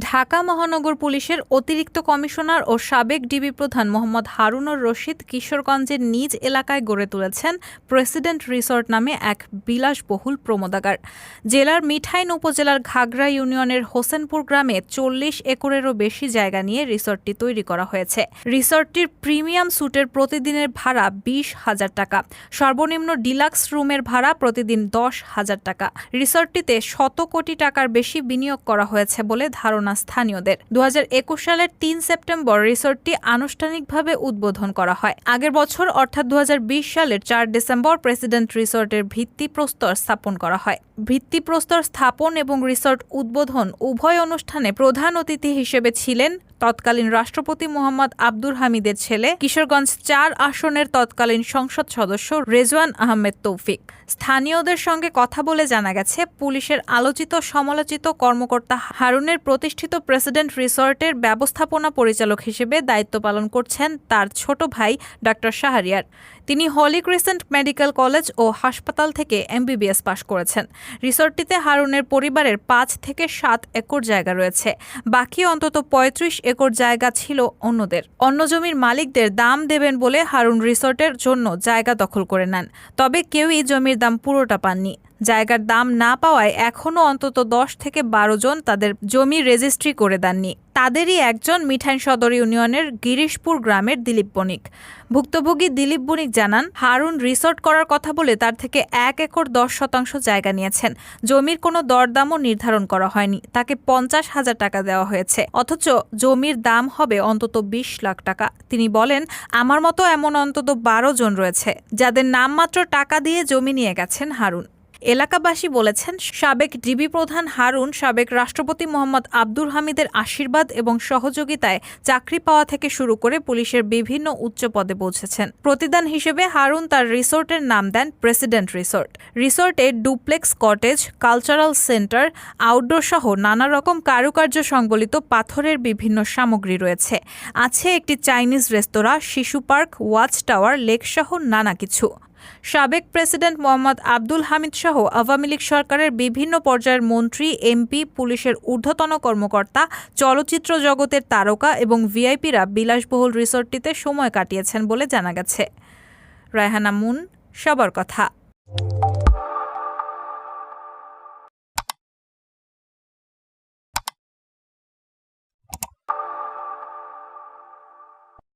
ঢাকা মহানগর পুলিশের অতিরিক্ত কমিশনার ও সাবেক ডিবি প্রধান মোহাম্মদ হারুনুর রশিদ কিশোরগঞ্জের নিজ এলাকায় গড়ে তুলেছেন প্রেসিডেন্ট রিসোর্ট নামে এক বিলাসবহুল প্রমোদাগার। জেলার মিঠাইন উপজেলার ঘাগড়া ইউনিয়নের হোসেনপুর গ্রামে ৪০ একরেরও বেশি জায়গা নিয়ে রিসোর্টটি তৈরি করা হয়েছে। রিসোর্টটির প্রিমিয়াম স্যুটের প্রতিদিনের ভাড়া ২০,০০০ টাকা, সর্বনিম্ন ডিলাক্স রুমের ভাড়া প্রতিদিন ১০,০০০ টাকা। রিসোর্টটিতে শত কোটি টাকার বেশি বিনিয়োগ করা হয়েছে বলে ধারণা স্থানীয়দের। ২০২১ সালের ৩ সেপ্টেম্বর রিসোর্টটি আনুষ্ঠানিকভাবে উদ্বোধন করা হয়। আগের বছর অর্থাৎ ২০২০ সালের ৪ ডিসেম্বর প্রেসিডেন্ট রিসোর্টের ভিত্তিপ্রস্তর স্থাপন করা হয়। ভিত্তিপ্রস্তর স্থাপন এবং রিসোর্ট উদ্বোধন উভয় অনুষ্ঠানে প্রধান অতিথি হিসেবে ছিলেন তৎকালীন রাষ্ট্রপতি মোহাম্মদ আব্দুল হামিদের ছেলে, কিশোরগঞ্জ ৪ আসনের তৎকালীন সংসদ সদস্য রেজওয়ান আহমেদ তৌফিক। স্থানীয়দের সঙ্গে কথা বলে জানা গেছে, পুলিশের আলোচিত সমালোচিত কর্মকর্তা হারুনের প্রতিষ্ঠিত প্রেসিডেন্ট রিসোর্টের ব্যবস্থাপনা পরিচালক হিসেবে দায়িত্ব পালন করছেন তার ছোট ভাই ডাক্তার শাহরিয়ার। তিনি হলি ক্রিসেন্ট মেডিকেল কলেজ ও হাসপাতাল থেকে MBBS পাশ করেছেন। রিসোর্টটিতে হারুনের পরিবারের ৫ থেকে ৭ একর জায়গা রয়েছে। বাকি অন্তত ৩৫ একর জায়গা ছিল অন্যদের। অন্য জমির মালিকদের দাম দেবেন বলে হারুন রিসোর্টের জন্য জায়গা দখল করে নেন। তবে কেউই জমির দাম পুরোটা পাননি। জায়গার দাম না পাওয়ায় এখনও অন্তত ১০ থেকে ১২ জন তাদের জমি রেজিস্ট্রি করে দেননি। তাদেরই একজন মিঠাইন সদর ইউনিয়নের গিরিশপুর গ্রামের দিলীপ বণিক। ভুক্তভোগী দিলীপ বণিক জানান, হারুন রিসোর্ট করার কথা বলে তার থেকে ১ একর ১০ শতাংশ জায়গা নিয়েছেন। জমির কোনো দরদামও নির্ধারণ করা হয়নি। তাকে ৫০,০০০ টাকা দেওয়া হয়েছে, অথচ জমির দাম হবে অন্তত ২০ লাখ টাকা। তিনি বলেন, আমার মতো এমন অন্তত ১২ জন রয়েছে যাদের নামমাত্র টাকা দিয়ে জমি নিয়ে গেছেন হারুন। এলাকাবাসী বলেছেন, সাবেক ডিবি প্রধান হারুন সাবেক রাষ্ট্রপতি মোহাম্মদ আব্দুল হামিদের আশীর্বাদ এবং সহযোগিতায় চাকরি পাওয়া থেকে শুরু করে পুলিশের বিভিন্ন উচ্চ পদে পৌঁছেছেন। প্রতিদান হিসেবে হারুন তার রিসোর্টের নাম দেন প্রেসিডেন্ট রিসোর্ট। রিসোর্টে duplex cottage, cultural centre, outdoor সহ নানা রকম কারুকার্য সংবলিত পাথরের বিভিন্ন সামগ্রী রয়েছে। আছে একটি চাইনিজ রেস্তোরাঁ, শিশু পার্ক, ওয়াচ টাওয়ার, লেক সহ নানা কিছু। সাবেক প্রেসিডেন্ট মোহাম্মদ আব্দুল হামিদ সহ আওয়ামী লীগ সরকারের বিভিন্ন পর্যায়ের মন্ত্রী, MP, পুলিশের ঊর্ধ্বতন কর্মকর্তা, চলচ্চিত্র জগতের তারকা এবং ভিআইপিরা বিলাসবহুল রিসোর্টটিতে সময় কাটিয়েছেন বলে জানা গেছে। রায়হানা মুন, সবার কথা।